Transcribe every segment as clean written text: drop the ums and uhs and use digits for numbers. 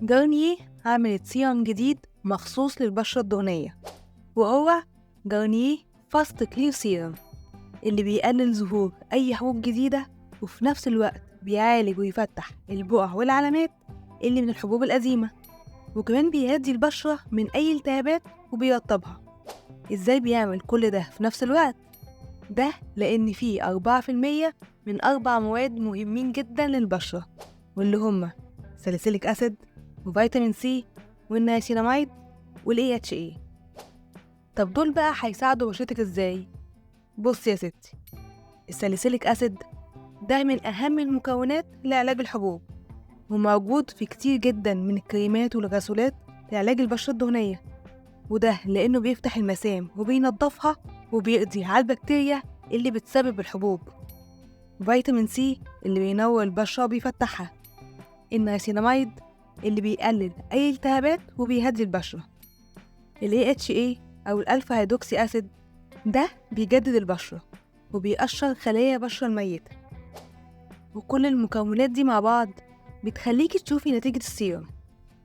جارنيه عملت سيرم جديد مخصوص للبشرة الدهنية، وهو جارنيه فاست كلير سيرم اللي بيقلل ظهور أي حبوب جديدة، وفي نفس الوقت بيعالج ويفتح البقع والعلامات اللي من الحبوب القديمة، وكمان بيهدي البشرة من أي التهابات وبيرطبها. إزاي بيعمل كل ده في نفس الوقت؟ ده لأن فيه 4% من 4 مواد مهمين جدا للبشرة، واللي هما ساليسيليك أسيد وفيتامين سي والنياسيناميد والAHA. طب دول بقى هيساعدوا بشرتك إزاي؟ بص يا ستي، الساليسيليك أسيد ده من أهم المكونات لعلاج الحبوب، وموجود في كتير جدا من الكريمات والغسولات لعلاج البشرة الدهنية، وده لأنه بيفتح المسام وبينضفها وبيقضي على البكتيريا اللي بتسبب الحبوب. فيتامين سي اللي بينور البشرة وبيفتحها. النياسيناميد اللي بيقلل أي التهابات وبيهدي البشرة. الAHA أو الألفا هيدروكسي أسيد ده بيجدد البشرة وبيقشر خلايا البشرة الميتة. وكل المكونات دي مع بعض بتخليكي تشوفي نتيجة السيرم،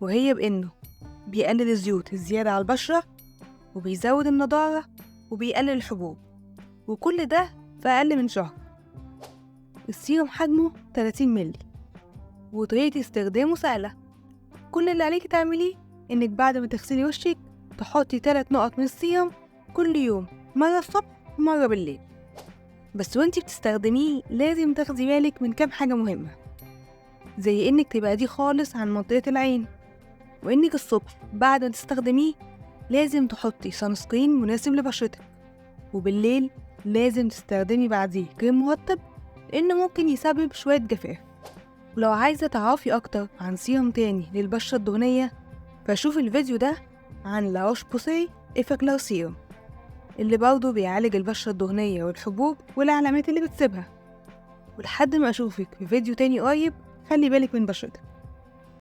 وهي بإنه بيقلل الزيوت الزيادة على البشرة، وبيزود النضارة، وبيقلل الحبوب، وكل ده في أقل من شهر. السيرم حجمه 30 مللي، وطريقة استخدامه سهلة. كل اللي عليكي تعمليه إنك بعد ما تغسلي وشك تحطي 3 نقط من السيرم كل يوم، مرة الصبح ومرة بالليل. بس وانتي بتستخدميه لازم تاخدي بالك من كام حاجة مهمة، زي إنك تبعديه خالص عن منطقة العين، وإنك الصبح بعد ما تستخدميه لازم تحطي سانسكرين مناسب لبشرتك، وبالليل لازم تستخدمي بعديه كريم مرطب لأنه ممكن يسبب شوية جفاف. ولو عايزة تعرفي أكتر عن سيرم تاني للبشرة الدهنية فشوف الفيديو ده عن لا روش بوسي إفكلار سيرم اللي برضه بيعالج البشرة الدهنية والحبوب والعلامات اللي بتسيبها. ولحد ما أشوفك في فيديو تاني قريب، خلي بالك من بشرتك.